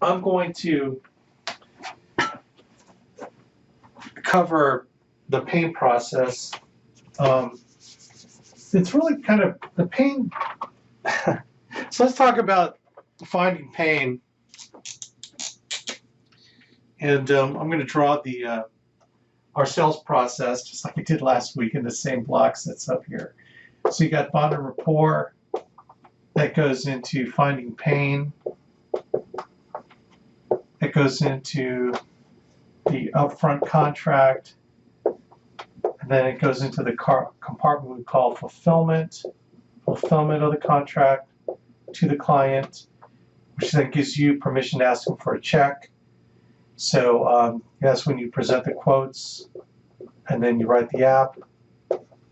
I'm going to cover the pain process. It's really kind of the pain. So let's talk about finding pain. And I'm going to draw the our sales process just like we did last week in the same blocks that's up here. So you got bond and rapport that goes into finding pain. It goes into the upfront contract, and then it goes into the compartment we call fulfillment of the contract to the client, which then gives you permission to ask them for a check. So that's when you present the quotes, and then you write the app,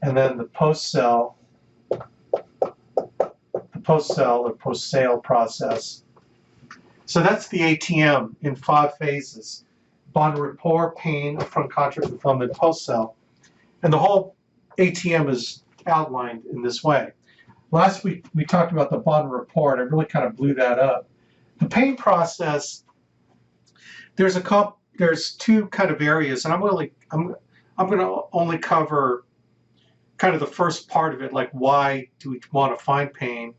and then the post-sale or post-sale process. So that's the ATM in 5 phases: bond rapport, pain, upfront contract, fulfillment, post-sale. And the whole ATM is outlined in this way. Last week we talked about the bond rapport, and I really kind of blew that up. The pain process, there's 2 kind of areas, and I'm going to only cover kind of the first part of it, like why do we want to find pain,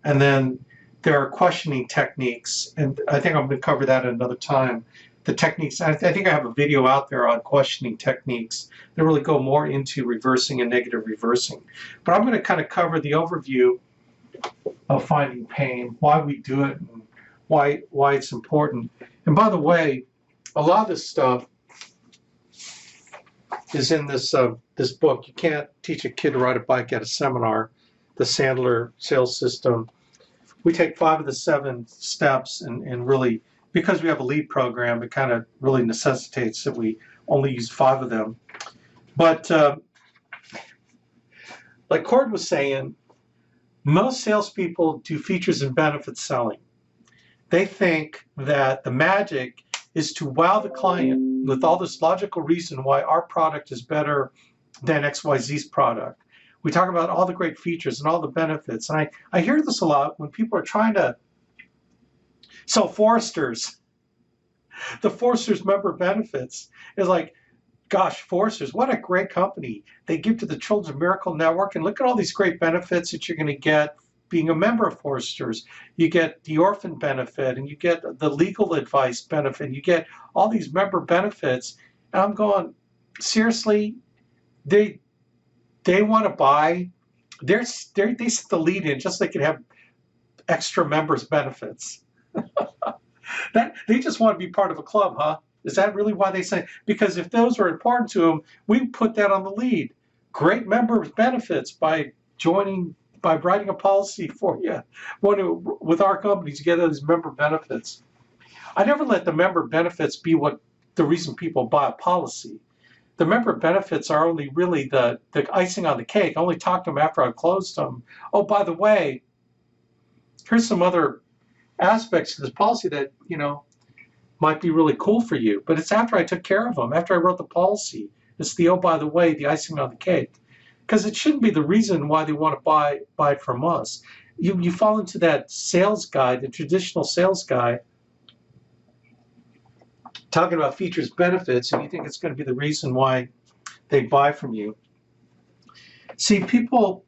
and then there are questioning techniques, and I think I'm going to cover that at another time. The techniques, I think I have a video out there on questioning techniques that really go more into reversing and negative reversing. But I'm going to kind of cover the overview of finding pain, why we do it, and why it's important. And by the way, a lot of this stuff is in this this book. You can't teach a kid to ride a bike at a seminar, the Sandler sales system. We take 5 of the 7 steps, and really, because we have a lead program, it kind of really necessitates that we only use 5 of them. But like Cord was saying, most salespeople do features and benefits selling. They think that the magic is to wow the client with all this logical reason why our product is better than XYZ's product. We talk about all the great features and all the benefits. And I hear this a lot when people are trying to sell Foresters. The Foresters member benefits is like, gosh, Foresters, what a great company. They give to the Children's Miracle Network, and look at all these great benefits that you're going to get being a member of Foresters. You get the orphan benefit, and you get the legal advice benefit. You get all these member benefits. And I'm going, seriously, they want to buy. They set the lead in just so they can have extra members benefits. That they just want to be part of a club, huh? Is that really why they say? Because if those are important to them, we put that on the lead. Great members benefits by writing a policy for you. With our companies, you get those member benefits. I never let the member benefits be the reason people buy a policy. The member benefits are only really the icing on the cake. I only talk to them after I've closed them. Oh, by the way, here's some other aspects to this policy that, might be really cool for you. But it's after I took care of them, after I wrote the policy. It's the, oh, by the way, the icing on the cake. Because it shouldn't be the reason why they want to buy it from us. You fall into that sales guide, the traditional sales guide, talking about features, benefits, and you think it's going to be the reason why they buy from you. See, people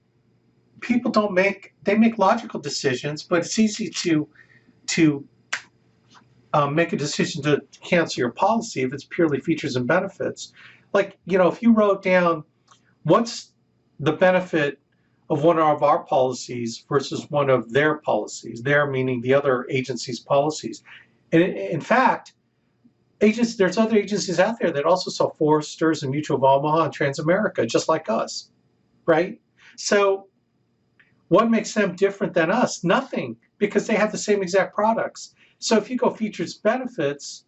they make logical decisions, but it's easy to make a decision to cancel your policy if it's purely features and benefits. Like, if you wrote down what's the benefit of one of our policies versus one of their policies, their meaning the other agency's policies. And in fact, there's other agencies out there that also sell Foresters and Mutual of Omaha and Transamerica, just like us, right? So what makes them different than us? Nothing, because they have the same exact products. So if you go features benefits,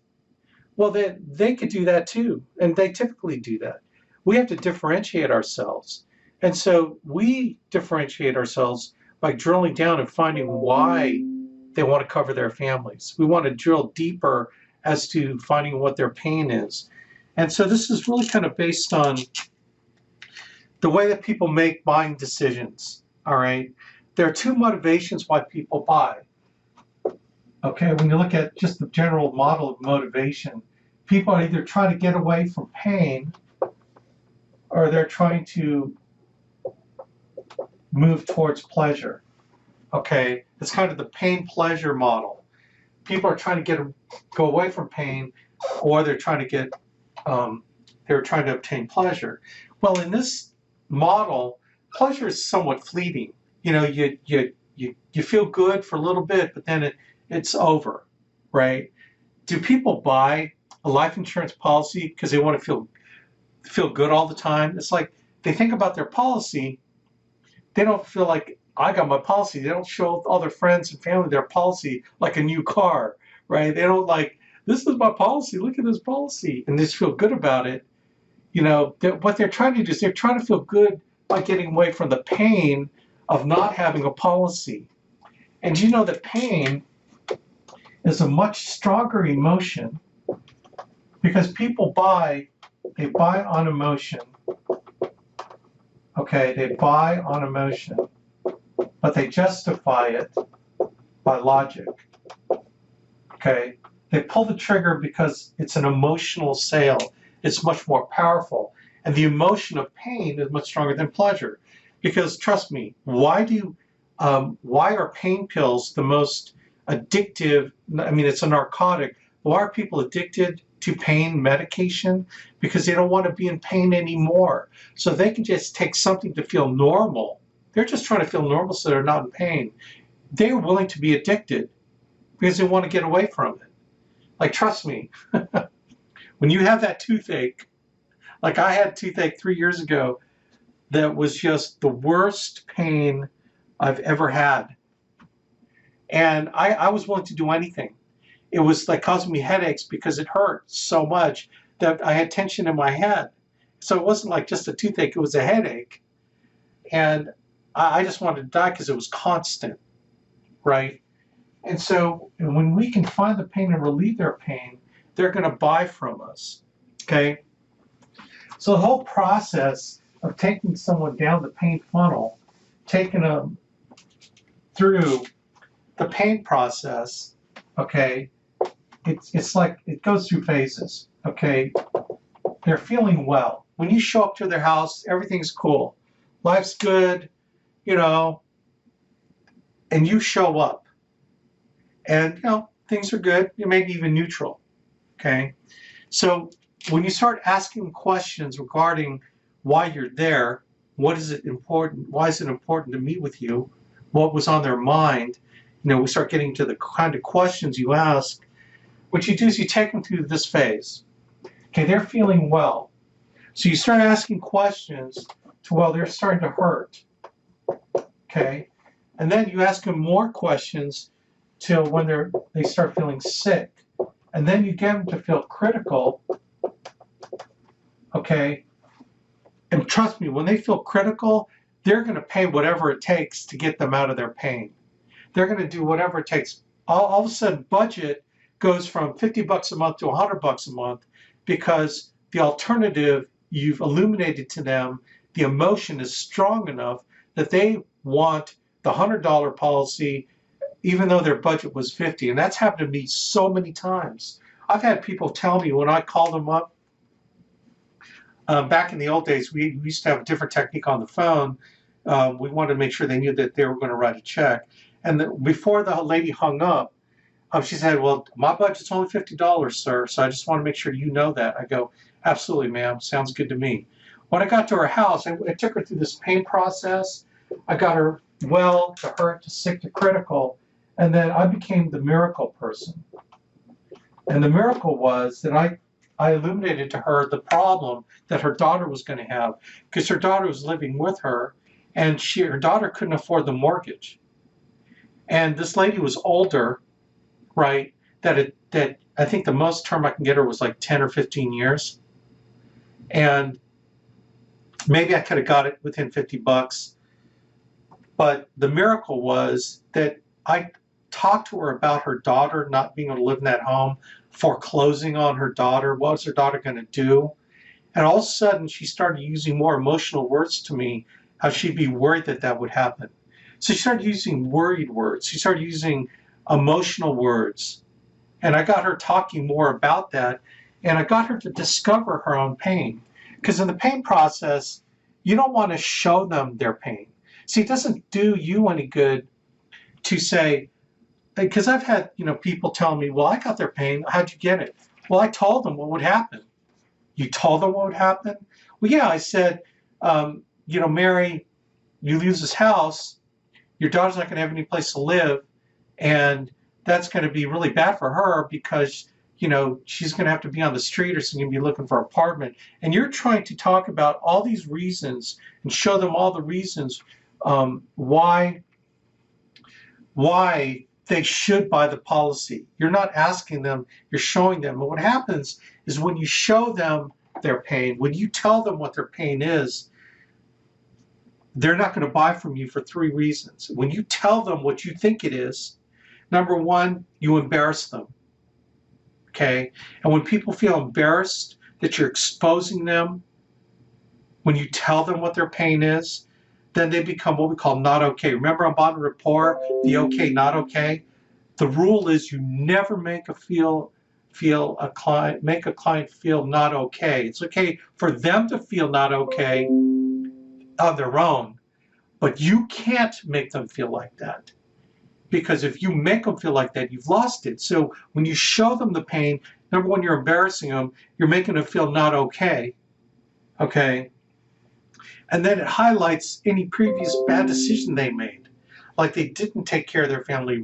well, they could do that too, and they typically do that. We have to differentiate ourselves. And so we differentiate ourselves by drilling down and finding why they want to cover their families. We want to drill deeper as to finding what their pain is. And so this is really kind of based on the way that people make buying decisions, all right? There are 2 motivations why people buy. Okay, when you look at just the general model of motivation, people are either trying to get away from pain or they're trying to move towards pleasure. Okay, it's kind of the pain-pleasure model. People are trying to go away from pain, or they're trying to obtain pleasure. Well, in this model, pleasure is somewhat fleeting. You know, you feel good for a little bit, but then it's over, right? Do people buy a life insurance policy because they want to feel good all the time? It's like they think about their policy. They don't feel like I got my policy. They don't show all their friends and family their policy like a new car, right? They don't like, this is my policy. Look at this policy, and they just feel good about it. You know, what they're trying to do is they're trying to feel good by getting away from the pain of not having a policy. And you know that pain is a much stronger emotion because people they buy on emotion. Okay, they buy on emotion, but they justify it by logic. Okay, they pull the trigger because it's an emotional sale. It's much more powerful. And the emotion of pain is much stronger than pleasure. Because trust me, why are pain pills the most addictive? I mean, it's a narcotic. Why are people addicted to pain medication? Because they don't want to be in pain anymore. So they can just take something to feel normal. They're just trying to feel normal so they're not in pain. They're willing to be addicted because they want to get away from it. Like, trust me, when you have that toothache, like I had toothache 3 years ago, that was just the worst pain I've ever had. And I was willing to do anything. It was like causing me headaches because it hurt so much that I had tension in my head. So it wasn't like just a toothache, it was a headache. And I just wanted to die because it was constant, right? And so when we can find the pain and relieve their pain, they're going to buy from us, okay? So the whole process of taking someone down the pain funnel, taking them through the pain process, okay, it's like it goes through phases, okay? They're feeling well. When you show up to their house, everything's cool. Life's good, you know, and you show up. And, you know, things are good. You may be even neutral, okay? So when you start asking questions regarding why you're there, what is it important? Why is it important to meet with you? What was on their mind? You know, we start getting to the kind of questions you ask. What you do is you take them through this phase. Okay, they're feeling well. So you start asking questions to, well, they're starting to hurt. Okay, and then you ask them more questions till when they start feeling sick. And then you get them to feel critical. Okay, and trust me, when they feel critical, they're going to pay whatever it takes to get them out of their pain. They're going to do whatever it takes. All of a sudden, budget goes from $50 a month to $100 a month because the alternative you've illuminated to them, the emotion is strong enough that they want the $100 policy, even though their budget was $50. And that's happened to me so many times. I've had people tell me when I call them up, back in the old days, we used to have a different technique on the phone. We wanted to make sure they knew that they were going to write a check. And before the lady hung up, she said, well, my budget's only $50, sir, so I just want to make sure you know that. I go, absolutely, ma'am. Sounds good to me. When I got to her house, I took her through this pain process. I got her well, to hurt, to sick, to critical, and then I became the miracle person. And the miracle was that I illuminated to her the problem that her daughter was going to have, because her daughter was living with her, and her daughter couldn't afford the mortgage. And this lady was older, right? That I think the most term I can get her was like 10 or 15 years. And maybe I could have got it within $50. But the miracle was that I talked to her about her daughter not being able to live in that home, foreclosing on her daughter. What was her daughter going to do? And all of a sudden, she started using more emotional words to me, how she'd be worried that that would happen. So she started using worried words. She started using emotional words. And I got her talking more about that, and I got her to discover her own pain. Because in the pain process, you don't want to show them their pain. See, it doesn't do you any good to say, because I've had, people tell me, well, I got their pain. How'd you get it? Well, I told them what would happen. You told them what would happen? Well, yeah, I said, Mary, you lose this house, your daughter's not going to have any place to live, and that's going to be really bad for her because, she's going to have to be on the street or she's going to be looking for an apartment. And you're trying to talk about all these reasons and show them all the reasons why they should buy the policy. You're not asking them, you're showing them. But what happens is when you show them their pain, when you tell them what their pain is, they're not going to buy from you for 3 reasons. When you tell them what you think it is, number one, you embarrass them. Okay? And when people feel embarrassed that you're exposing them, when you tell them what their pain is, then they become what we call not okay. Remember on bond rapport, the okay, not okay? The rule is you never make a client feel not okay. It's okay for them to feel not okay on their own, but you can't make them feel like that. Because if you make them feel like that, you've lost it. So when you show them the pain, number one, you're embarrassing them, you're making them feel not okay. Okay? And then it highlights any previous bad decision they made. Like they didn't take care of their family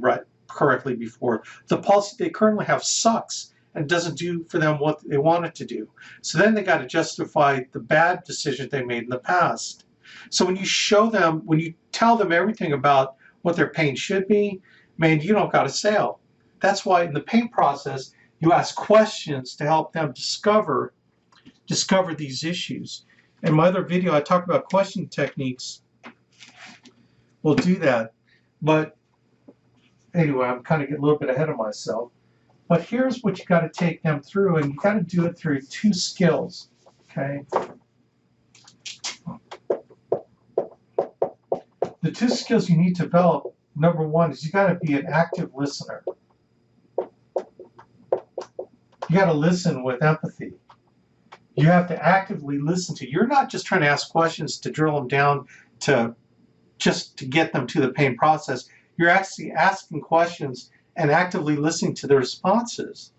correctly before. The policy they currently have sucks and doesn't do for them what they want it to do. So then they got to justify the bad decisions they made in the past. So when you show them, when you tell them everything about what their pain should be, man, you don't got a sale. That's why in the pain process, you ask questions to help them discover these issues. In my other video, I talk about question techniques. We'll do that. But anyway, I'm kind of getting a little bit ahead of myself. But here's what you got to take them through, and you got to do it through 2 skills. Okay? The 2 skills you need to develop, number one, is you got to be an active listener. You got to listen with empathy. You have to actively listen to. You're not just trying to ask questions to drill them down to get them to the pain process. You're actually asking questions and actively listening to the responses.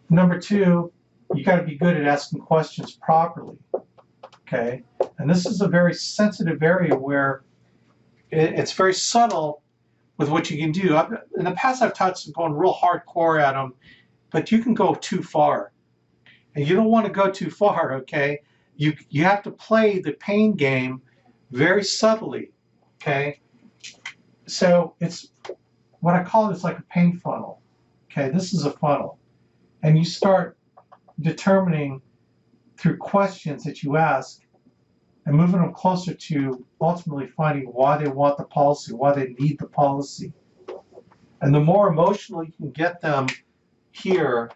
Number 2, you got to be good at asking questions properly. Okay? And this is a very sensitive area where it's very subtle with what you can do. In the past, I've taught some going real hardcore at them, but you can go too far. And you don't want to go too far, okay? You have to play the pain game very subtly, okay? So it's what I call it's like a pain funnel, okay? This is a funnel. And you start determining through questions that you ask and moving them closer to ultimately finding why they want the policy, why they need the policy. And the more emotional you can get them here,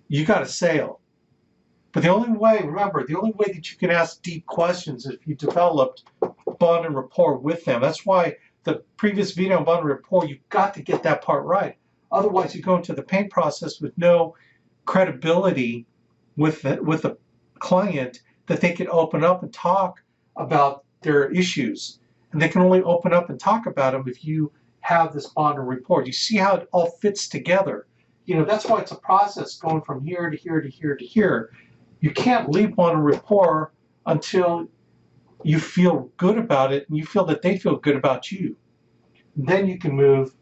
you got a sale. But the only way, remember, the only way that you can ask deep questions is if you developed bond and rapport with them. That's why the previous video on bond and rapport, you've got to get that part right. Otherwise, you go into the pain process with no credibility with the client that they can open up and talk about their issues. And they can only open up and talk about them if you have this bond and rapport. You see how it all fits together. That's why it's a process going from here to here to here to here. You can't leave bond and rapport until you feel good about it and you feel that they feel good about you. Then you can move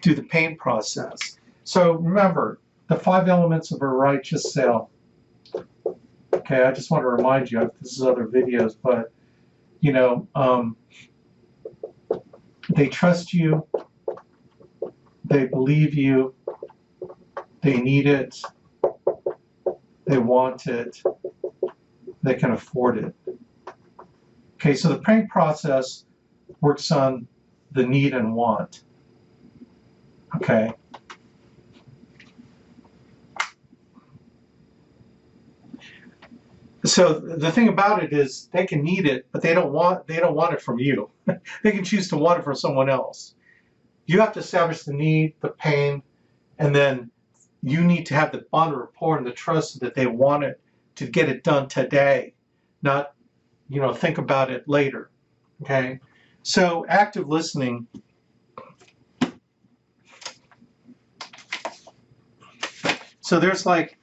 to the pain process. So remember, the 5 elements of a righteous sale. Okay, I just want to remind you, this is other videos, but, they trust you, they believe you, they need it, they want it, they can afford it. Okay, so the pain process works on the need and want. Okay. So the thing about it is they can need it, but they don't want it from you. They can choose to want it from someone else. You have to establish the need, the pain, and then you need to have the bond of rapport and the trust that they want it to get it done today, not, think about it later. Okay? So active listening. So there's like,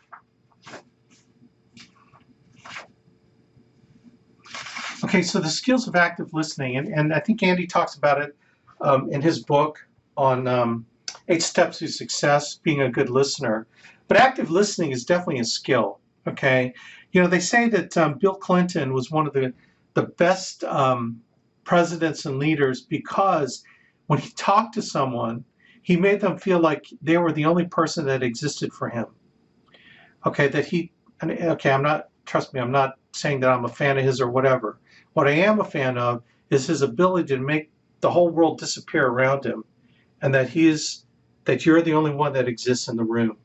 okay, so the skills of active listening, and I think Andy talks about it in his book on 8 Steps to Success, being a good listener. But active listening is definitely a skill, okay? They say that Bill Clinton was one of the best presidents and leaders because when he talked to someone, he made them feel like they were the only person that existed for him. Okay, trust me, I'm not saying that I'm a fan of his or whatever. What I am a fan of is his ability to make the whole world disappear around him, and that you're the only one that exists in the room.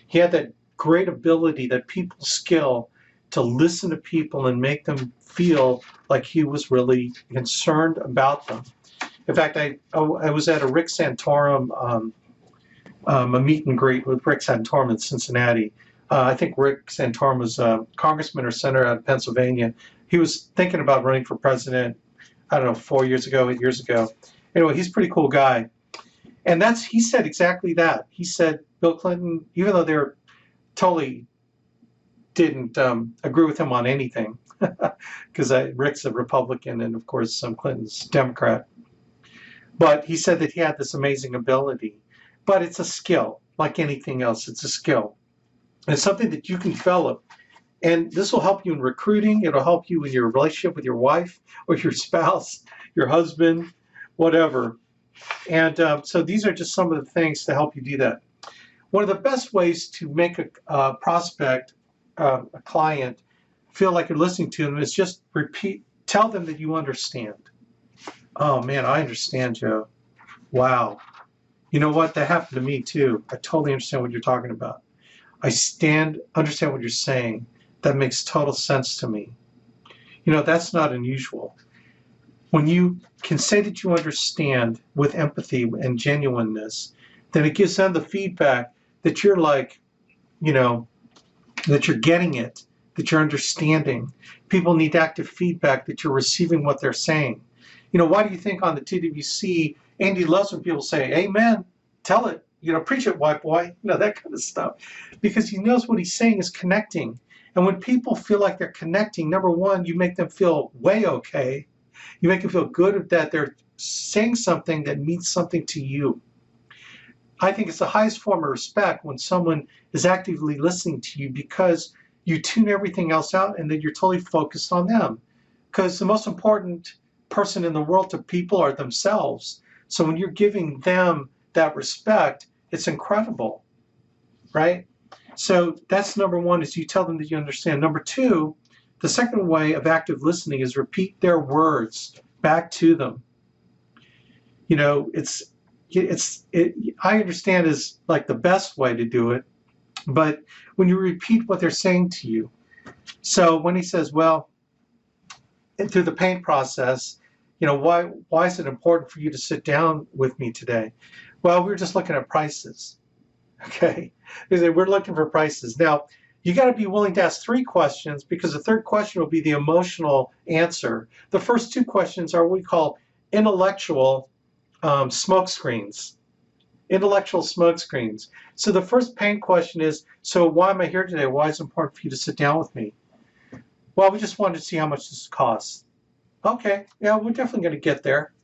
He had that great ability, that people skill, to listen to people and make them feel like he was really concerned about them. In fact, I was at a Rick Santorum, a meet and greet with Rick Santorum in Cincinnati. I think Rick Santorum was a congressman or senator out of Pennsylvania. He was thinking about running for president, I don't know, 4 years ago, 8 years ago. Anyway, he's a pretty cool guy. And he said exactly that. He said Bill Clinton, even though they're totally didn't agree with him on anything, because Rick's a Republican and of course Clinton's Democrat. But he said that he had this amazing ability. But it's a skill, like anything else. It's a skill. It's something that you can develop. And this will help you in recruiting. It'll help you in your relationship with your wife or your spouse, your husband, whatever. And so these are just some of the things to help you do that. One of the best ways to make a prospect, a client, feel like you're listening to them is just tell them that you understand. Oh man, I understand, Joe. Wow. You know what? That happened to me too. I totally understand what you're talking about. I understand what you're saying. That makes total sense to me. That's not unusual. When you can say that you understand with empathy and genuineness, then it gives them the feedback that you're like, that you're getting it, that you're understanding. People need active feedback that you're receiving what they're saying. Why do you think on the TWC, Andy loves when people say, amen, tell it, preach it, white boy, that kind of stuff. Because he knows what he's saying is connecting. And when people feel like they're connecting, number one, you make them feel way okay. You make them feel good that they're saying something that means something to you. I think it's the highest form of respect when someone is actively listening to you because you tune everything else out and then you're totally focused on them. Because the most important person in the world to people are themselves. So when you're giving them that respect, it's incredible, right? So that's number one, is you tell them that you understand. Number two, the second way of active listening is repeat their words back to them. I understand is like the best way to do it, but when you repeat what they're saying to you. So when he says, well, through the pain process, why is it important for you to sit down with me today? Well, we were just looking at prices. Okay, they say we're looking for prices. Now, you got to be willing to ask 3 questions because the third question will be the emotional answer. The first 2 questions are what we call intellectual smoke screens. Intellectual smoke screens. So the first pain question is, so why am I here today? Why is it important for you to sit down with me? Well, we just wanted to see how much this costs. Okay, yeah, we're definitely going to get there.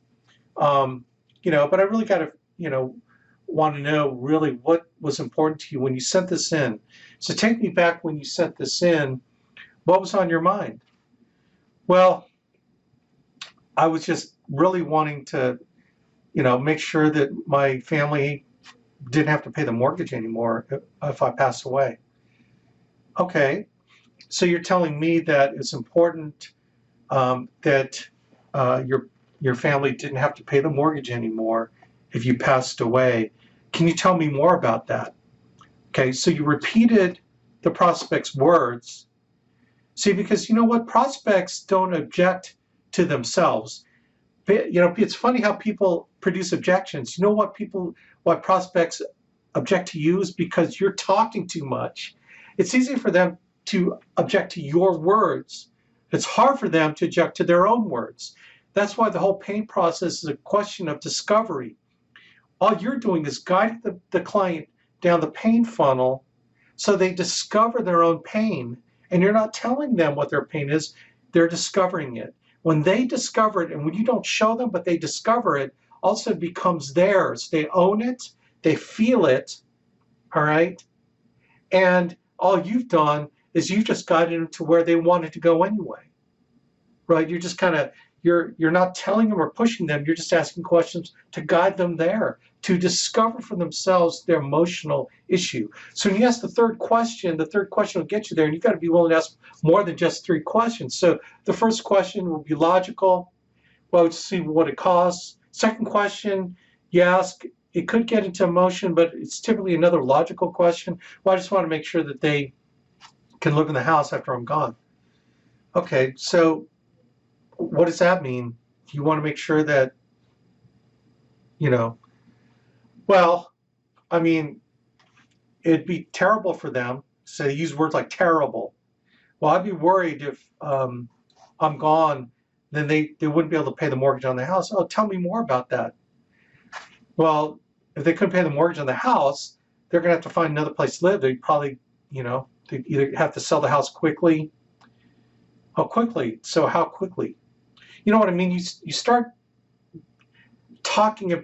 But I really got to, want to know really what was important to you when you sent this in. So take me back when you sent this in. What was on your mind? Well, I was just really wanting to, make sure that my family didn't have to pay the mortgage anymore if I passed away. Okay, so you're telling me that it's important that your family didn't have to pay the mortgage anymore if you passed away. Can you tell me more about that? Okay, so you repeated the prospect's words. See, because you know what? Prospects don't object to themselves. It's funny how people produce objections. You know why prospects object to you is because you're talking too much. It's easy for them to object to your words. It's hard for them to object to their own words. That's why the whole pain process is a question of discovery. All you're doing is guiding the client down the pain funnel so they discover their own pain. And you're not telling them what their pain is, they're discovering it. When they discover it, and when you don't show them, but they discover it, also becomes theirs. They own it, they feel it, all right? And all you've done is you've just guided them to where they wanted to go anyway, right? You're just kind of, you're not telling them or pushing them, you're just asking questions to guide them there, to discover for themselves their emotional issue. So when you ask the third question will get you there, and you've got to be willing to ask more than just 3 questions. So the first question will be logical. Well, let's see what it costs. Second question, you ask, it could get into emotion, but it's typically another logical question. Well, I just want to make sure that they can live in the house after I'm gone. Okay, so what does that mean? You want to make sure that, well, I mean, it'd be terrible for them. So they use words like terrible. Well, I'd be worried if I'm gone, then they wouldn't be able to pay the mortgage on the house. Oh, tell me more about that. Well, if they couldn't pay the mortgage on the house, they're going to have to find another place to live. They'd probably, they'd either have to sell the house quickly. Oh, quickly. So how quickly? You know what I mean? You start talking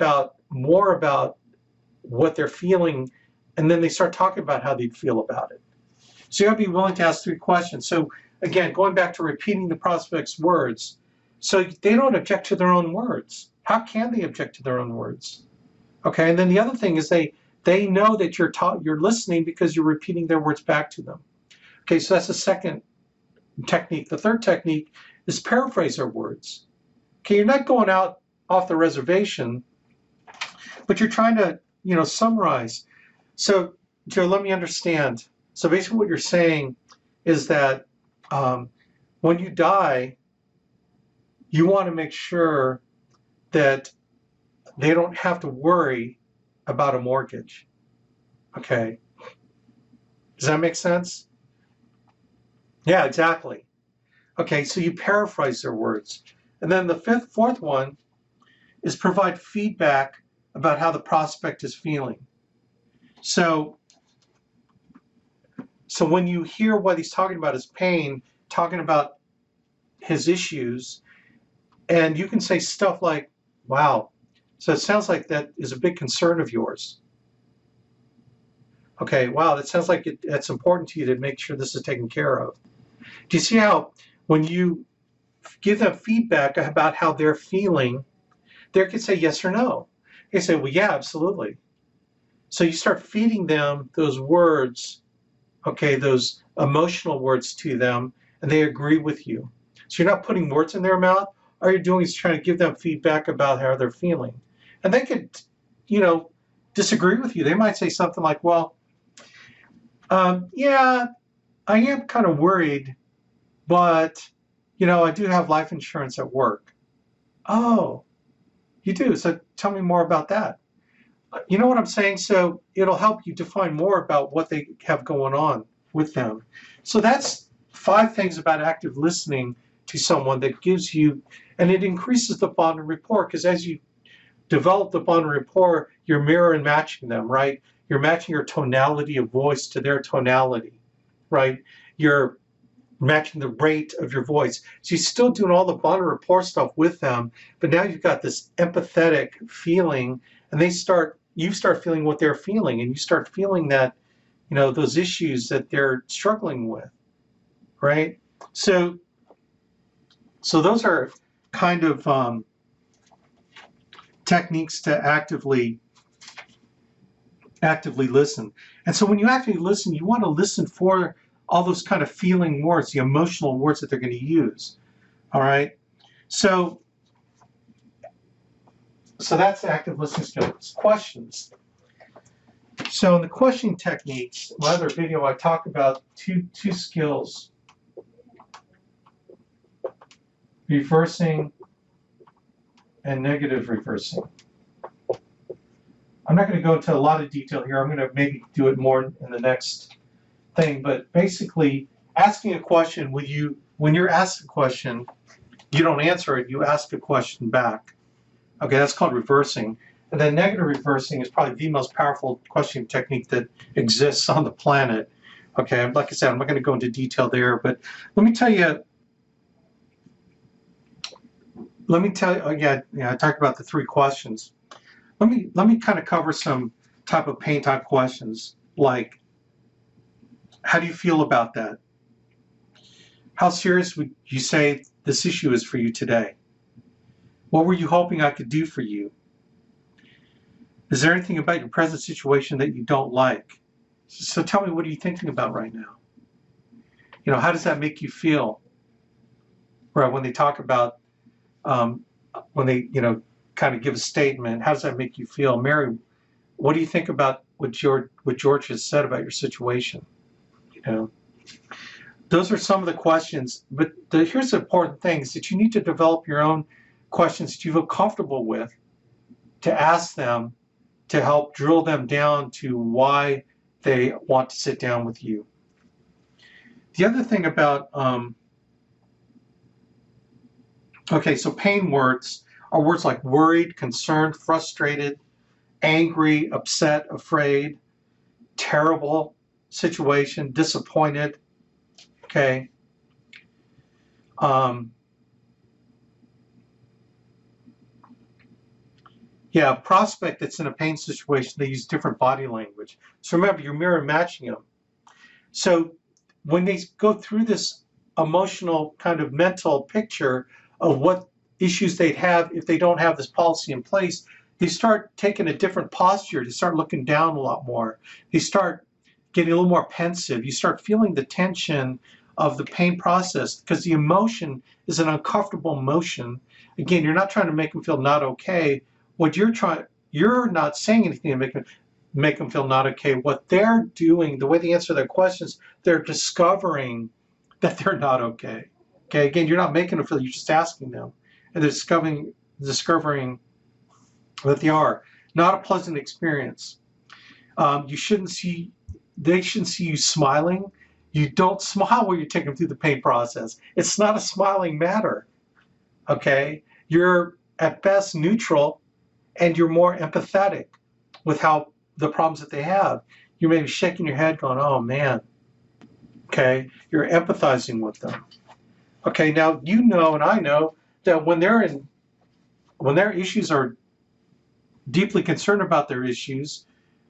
more about what they're feeling, and then they start talking about how they feel about it. So you have to be willing to ask 3 questions. So again, going back to repeating the prospect's words, so they don't object to their own words. How can they object to their own words? Okay, and then the other thing is they know that you're listening because you're repeating their words back to them. Okay, so that's the second technique. The third technique is paraphrase their words. Okay, you're not going out off the reservation, but you're trying to, summarize. So, Joe, let me understand. So basically what you're saying is that when you die, you want to make sure that they don't have to worry about a mortgage. Okay. Does that make sense? Yeah, exactly. Okay, so you paraphrase their words. And then the fourth one is provide feedback about how the prospect is feeling. So when you hear what he's talking about, his pain, talking about his issues, and you can say stuff like, wow, so it sounds like that is a big concern of yours. Okay, wow, that sounds like it's important to you to make sure this is taken care of. Do you see how when you give them feedback about how they're feeling, they can say yes or no. They say, well, yeah, absolutely. So you start feeding them those words, okay, those emotional words to them, and they agree with you. So you're not putting words in their mouth. All you're doing is trying to give them feedback about how they're feeling. And they could, disagree with you. They might say something like, well, yeah, I am kind of worried, but, I do have life insurance at work. Oh, you do? So tell me more about that. You know what I'm saying? So it'll help you define more about what they have going on with them. So that's 5 things about active listening to someone that gives you, and it increases the bond and rapport, because as you develop the bond and rapport, you're mirror and matching them, right? You're matching your tonality of voice to their tonality, right? You're matching the rate of your voice. So you're still doing all the bond and rapport stuff with them, but now you've got this empathetic feeling, and you start feeling what they're feeling, and you start feeling that, those issues that they're struggling with, right? So those are kind of techniques to actively listen. And so when you actively listen, you want to listen for all those kind of feeling words, the emotional words that they're going to use. All right. So that's active listening skills. Questions. So in the questioning techniques, my other video, I talk about two skills: reversing and negative reversing. I'm not going to go into a lot of detail here. I'm going to maybe do it more in the next thing. But basically, asking a question, when you're asked a question, you don't answer it, you ask a question back. Okay, that's called reversing. And then negative reversing is probably the most powerful questioning technique that exists on the planet. Okay, like I said, I'm not going to go into detail there, but let me tell you, I talked about the 3 questions. Let me kind of cover some type of pain type questions, like, how do you feel about that? How serious would you say this issue is for you today? What were you hoping I could do for you? Is there anything about your present situation that you don't like? So tell me, what are you thinking about right now? How does that make you feel? Right, when they talk about, when they, kind of give a statement, how does that make you feel? Mary, what do you think about what George has said about your situation? Those are some of the questions, but here's the important thing, is that you need to develop your own questions that you feel comfortable with, to ask them, to help drill them down to why they want to sit down with you. The other thing about, so pain words are words like worried, concerned, frustrated, angry, upset, afraid, terrible situation, disappointed. Okay. Prospect that's in a pain situation, they use different body language. So remember, you're mirror matching them. So when they go through this emotional kind of mental picture of what issues they'd have if they don't have this policy in place, they start taking a different posture. They start looking down a lot more. They start getting a little more pensive. You start feeling the tension of the pain process, because the emotion is an uncomfortable emotion. Again, you're not trying to make them feel not okay. You're not saying anything to make them feel not okay. What they're doing, the way they answer their questions, they're discovering that they're not okay. Okay, again, you're not making them feel, you're just asking them. And they're discovering that they are. Not a pleasant experience. They shouldn't see you smiling. You don't smile when you're taking them through the pain process. It's not a smiling matter. Okay? You're at best neutral, and you're more empathetic with how the problems that they have. You may be shaking your head going, oh man. Okay? You're empathizing with them. Okay, now and I know that when their issues are deeply concerned about their issues,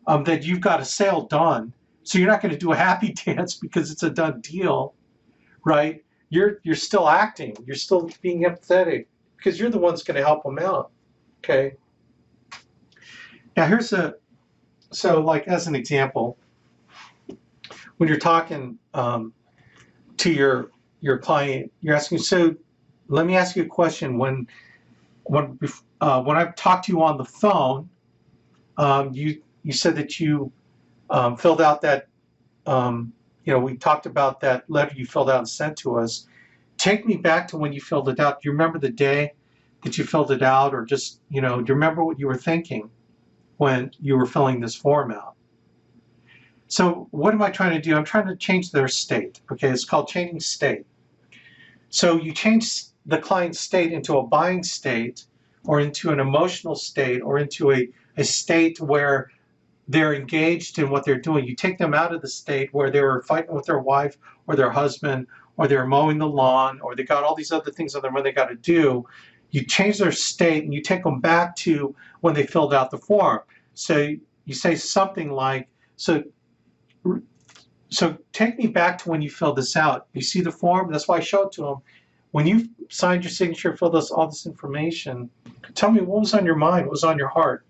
that you've got a sale done. So you're not going to do a happy dance because it's a done deal, right? You're still acting. You're still being empathetic because you're the one that's going to help them out. Okay. Now like as an example, when you're talking to your client, you're asking, so let me ask you a question. When I've talked to you on the phone, you said that you filled out that, we talked about that letter you filled out and sent to us. Take me back to when you filled it out. Do you remember the day that you filled it out, or just, do you remember what you were thinking when you were filling this form out? So what am I trying to do? I'm trying to change their state. Okay, it's called changing state. So you change the client's state into a buying state, or into an emotional state, or into a state where they're engaged in what they're doing. You take them out of the state where they were fighting with their wife or their husband, or they're mowing the lawn, or they got all these other things on their mind they got to do. You change their state and you take them back to when they filled out the form. So you say something like, so take me back to when you filled this out. You see the form? That's why I show it to them. When you signed your signature, filled all this information, tell me what was on your mind, what was on your heart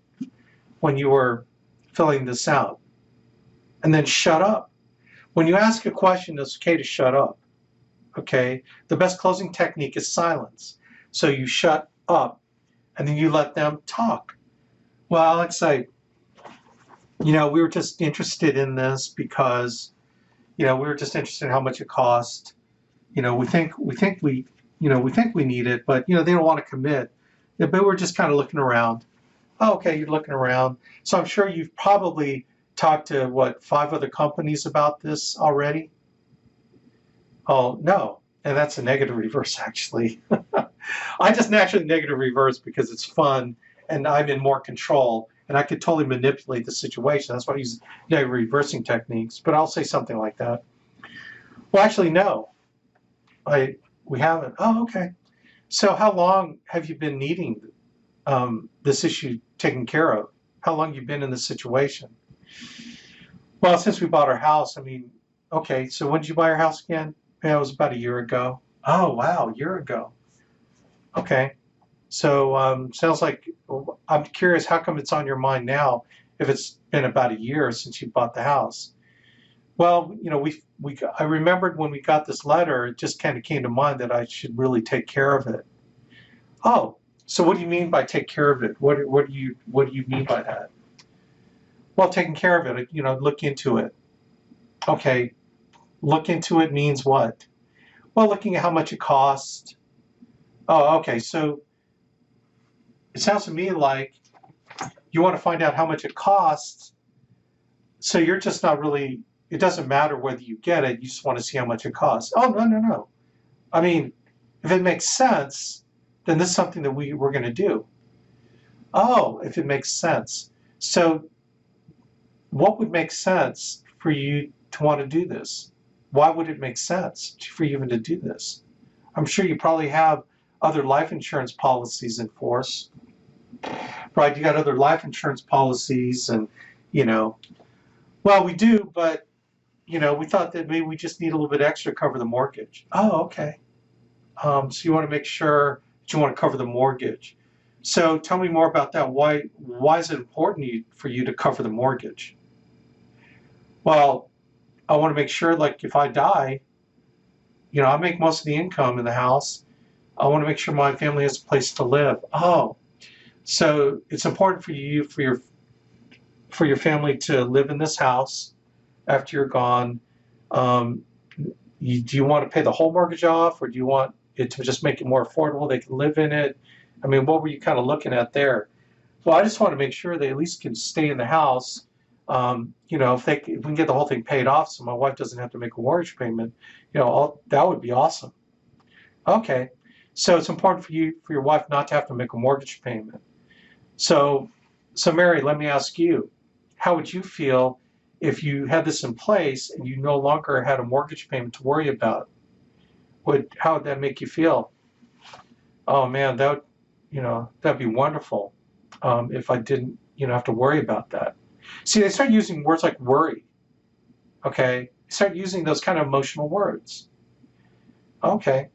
when you were filling this out. And then shut up. When you ask a question, it's okay to shut up. Okay? The best closing technique is silence. So you shut up, and then you let them talk. Well, Alex, we were just interested in this because, we were just interested in how much it cost. We think we need it, but they don't want to commit. But we're just kind of looking around. Oh, okay, you're looking around. So I'm sure you've probably talked to, what, 5 other companies about this already? Oh, no. And that's a negative reverse, actually. I just naturally negative reverse because it's fun and I'm in more control and I could totally manipulate the situation. That's why I use negative reversing techniques. But I'll say something like that. Well, actually, no, I we haven't. Oh, okay. So how long have you been needing this issue taken care of? How long you been in this situation? Well, since we bought our house, I mean, okay. So when did you buy your house again? Yeah, it was about a year ago. Oh, wow, a year ago. Okay. So sounds like I'm curious. How come it's on your mind now? If it's been about a year since you bought the house. Well, we I remembered when we got this letter. It just kind of came to mind that I should really take care of it. Oh, so what do you mean by take care of it? What do you mean by that? Well, taking care of it. Look into it. Okay, look into it means what? Well, looking at how much it costs. Oh, okay. So it sounds to me like you want to find out how much it costs. So you're just not really, it doesn't matter whether you get it, you just want to see how much it costs. Oh, no, no, no. I mean, if it makes sense, then this is something that we're going to do. Oh, if it makes sense. So what would make sense for you to want to do this? Why would it make sense for you even to do this? I'm sure you probably have other life insurance policies in force, right? You got other life insurance policies and, you know, well, we do, but, we thought that maybe we just need a little bit extra to cover the mortgage. Oh, okay. So you want to make sure that you want to cover the mortgage. So tell me more about that. Why is it important for you to cover the mortgage? Well, I want to make sure, like, if I die, I make most of the income in the house. I want to make sure my family has a place to live. Oh, so it's important for you, for your family to live in this house after you're gone. Um, do you want to pay the whole mortgage off, or do you want it to just make it more affordable? They can live in it. I mean, what were you kind of looking at there? Well, I just want to make sure they at least can stay in the house. If we can get the whole thing paid off, so my wife doesn't have to make a mortgage payment, that would be awesome. Okay, so it's important for your wife not to have to make a mortgage payment. So, Mary, let me ask you, how would you feel if you had this in place and you no longer had a mortgage payment to worry about? How would that make you feel? Oh man, that'd be wonderful, if I didn't, have to worry about that. See, they start using words like worry. Okay, start using those kind of emotional words. Okay,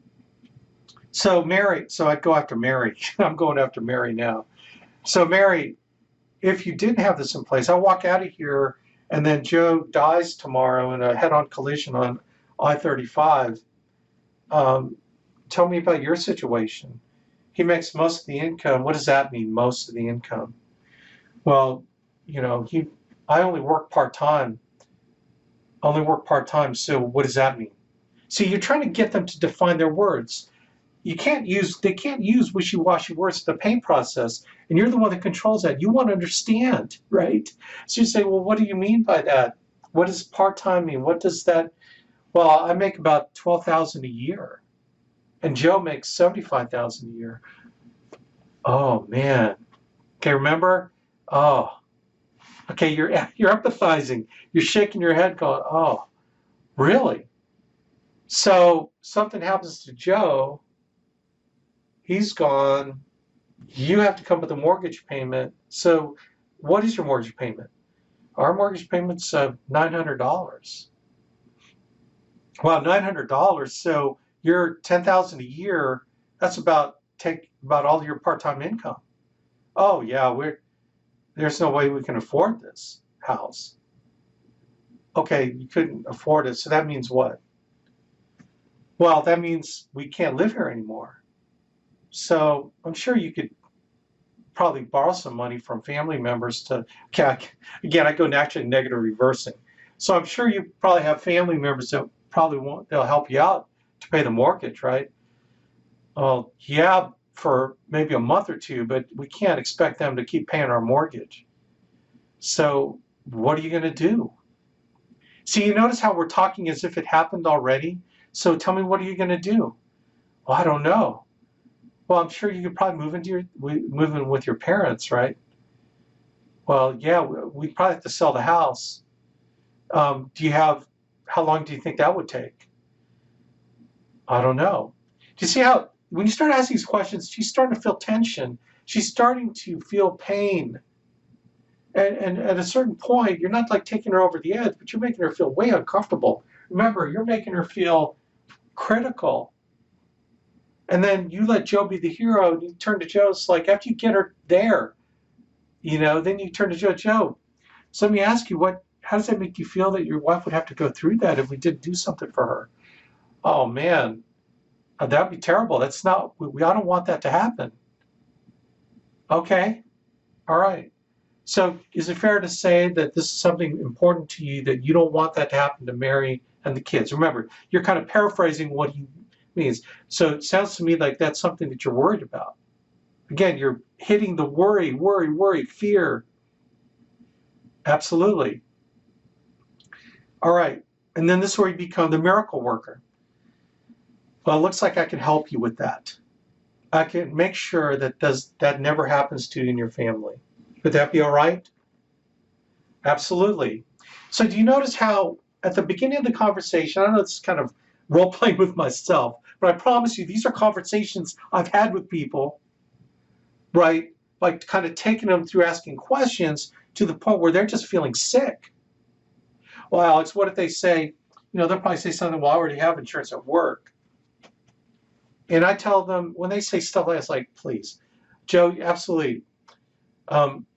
so Mary, so I'd go after Mary. I'm going after Mary now. So Mary, if you didn't have this in place, I'll walk out of here and then Joe dies tomorrow in a head-on collision on I-35. Tell me about your situation. He makes most of the income. What does that mean, most of the income? Well, I only work part-time. So what does that mean? See, you're trying to get them to define their words. They can't use wishy-washy words in the pain process, and you're the one that controls that. You want to understand, right? So you say, well, what do you mean by that? What does part-time mean? What does that? Well, I make about $12,000 a year, and Joe makes $75,000 a year. Oh man. Okay, remember? Oh, okay. You're empathizing. You're shaking your head, going, "Oh, really?" So something happens to Joe. He's gone. You have to come with a mortgage payment. So what is your mortgage payment? Our mortgage payment's $900. Wow, $900. So you're $10,000 a year. That's about all your part-time income. Oh yeah, there's no way we can afford this house. Okay, you couldn't afford it. So that means what? Well, that means we can't live here anymore. So I'm sure you could probably borrow some money from family members to, again, I go naturally negative reversing. So I'm sure you probably have family members that they'll help you out to pay the mortgage, right? Well, yeah, for maybe a month or two, but we can't expect them to keep paying our mortgage. So what are you going to do? See, you notice how we're talking as if it happened already? So tell me, what are you going to do? Well, I don't know. Well, I'm sure you could probably move in with your parents, right? Well, yeah, we probably have to sell the house. How long do you think that would take? I don't know. Do you see how, when you start asking these questions, she's starting to feel tension. She's starting to feel pain. And at a certain point, you're not like taking her over the edge, but you're making her feel way uncomfortable. Remember, you're making her feel critical. And then you let Joe be the hero, and you turn to Joe. It's like, after you get her there, then you turn to Joe. Joe, so let me ask you, how does that make you feel that your wife would have to go through that if we did do something for her? Oh man, that'd be terrible. I don't want that to happen. Okay, all right. So is it fair to say that this is something important to you, that you don't want that to happen to Mary and the kids? Remember, you're kind of paraphrasing what he means. So it sounds to me like that's something that you're worried about. Again, you're hitting the worry, fear. Absolutely. All right. And then this is where you become the miracle worker. Well, it looks like I can help you with that. I can make sure that never happens to you and your family. Would that be all right? Absolutely. So do you notice how at the beginning of the conversation, I know it's kind of role playing with myself, but I promise you, these are conversations I've had with people, right? Like kind of taking them through asking questions to the point where they're just feeling sick. Well, Alex, what if they say, they'll probably say something, well, I already have insurance at work. And I tell them, when they say stuff like that, it's like, please, Joe, absolutely.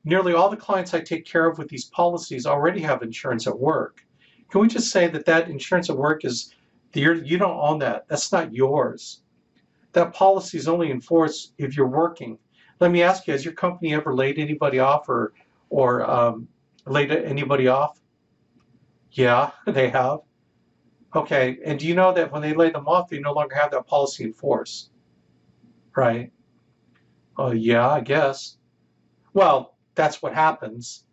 Nearly all the clients I take care of with these policies already have insurance at work. Can we just say that insurance at work you don't own that. That's not yours. That policy is only enforced if you're working. Let me ask you, has your company ever laid anybody off or laid anybody off? Yeah, they have. Okay, and do you know that when they lay them off, they no longer have that policy in force? Right? Oh, yeah, I guess. Well, that's what happens.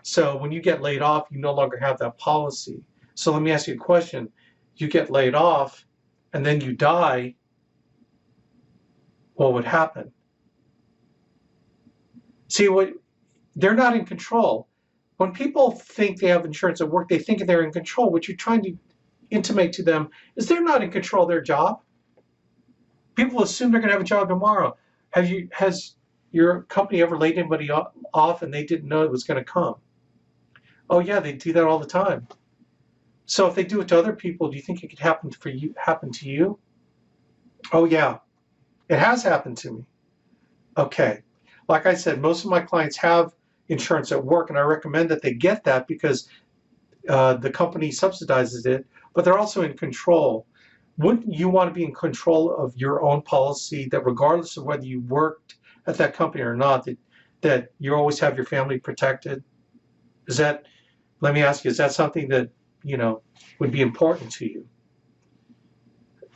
So when you get laid off, you no longer have that policy. So let me ask you a question. You get laid off and then you die, what would happen? See, they're not in control. When people think they have insurance at work, they think they're in control. What you're trying to intimate to them is they're not in control of their job. People assume they're going to have a job tomorrow. Has your company ever laid anybody off and they didn't know it was going to come? Oh yeah, they do that all the time. So if they do it to other people, do you think it could happen to you? Oh yeah, it has happened to me. Okay, like I said, most of my clients have insurance at work, and I recommend that they get that because the company subsidizes it, but they're also in control. Wouldn't you want to be in control of your own policy, that regardless of whether you worked at that company or not, that you always have your family protected? Let me ask you, is that something that, would be important to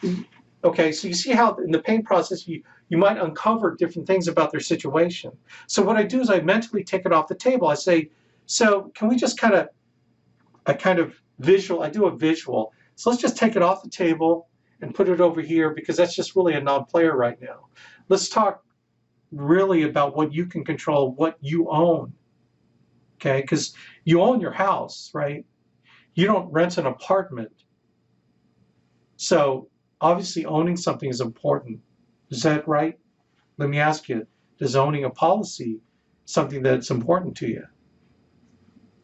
you? Okay, so you see how in the pain process, you might uncover different things about their situation. So what I do is I mentally take it off the table. I say, so can we just I do a visual. So let's just take it off the table and put it over here, because that's just really a non-player right now. Let's talk really about what you can control, what you own. Okay, because you own your house, right? You don't rent an apartment. So obviously owning something is important. Is that right? Let me ask you, is owning a policy something that's important to you?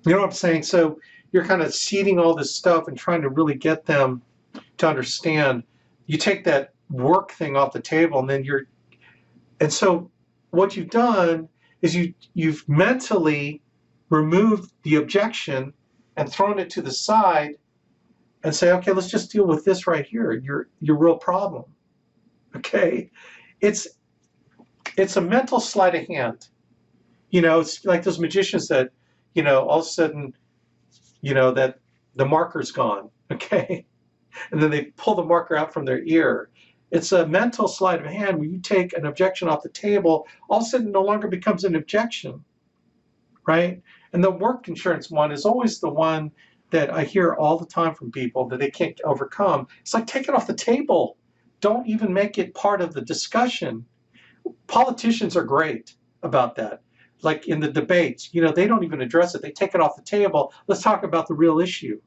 You know what I'm saying? So you're kind of seeding all this stuff and trying to really get them to understand. You take that work thing off the table, and so what you've done is you've mentally removed the objection and thrown it to the side and say, okay, let's just deal with this right here, your real problem. Okay? It's a mental sleight of hand. It's like those magicians that, all of a sudden, that the marker's gone, okay? And then they pull the marker out from their ear, It's a mental sleight of hand where you take an objection off the table, all of a sudden it no longer becomes an objection, right? And the work insurance one is always the one that I hear all the time from people that they can't overcome. It's like, take it off the table. Don't even make it part of the discussion. Politicians are great about that. Like in the debates, they don't even address it. They take it off the table. Let's talk about the real issue.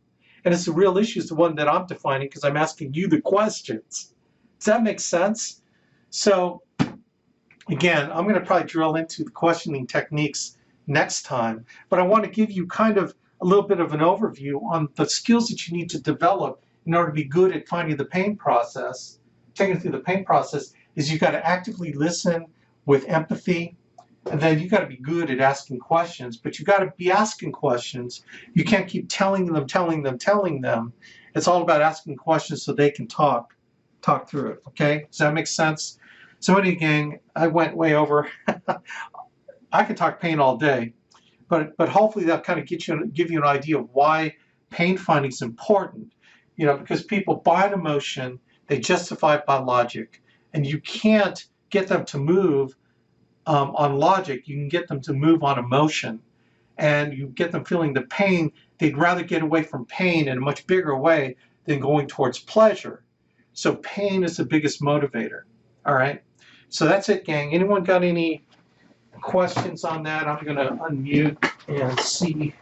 And it's the real issue is the one that I'm defining because I'm asking you the questions. Does that make sense? So again, I'm going to probably drill into the questioning techniques next time, but I want to give you kind of a little bit of an overview on the skills that you need to develop in order to be good at finding the pain process. Taking through the pain process is you got to actively listen with empathy, and then you got to be good at asking questions, but you got to be asking questions. You can't keep telling them. It's all about asking questions so they can talk through it, okay? Does that make sense? So anyway, gang, I went way over. I could talk pain all day, but hopefully that kind of give you an idea of why pain finding is important. Because people buy an emotion, they justify it by logic, and you can't get them to move on logic. You can get them to move on emotion, and you get them feeling the pain. They'd rather get away from pain in a much bigger way than going towards pleasure. So pain is the biggest motivator. All right. So that's it, gang. Anyone got any questions on that? I'm going to unmute and see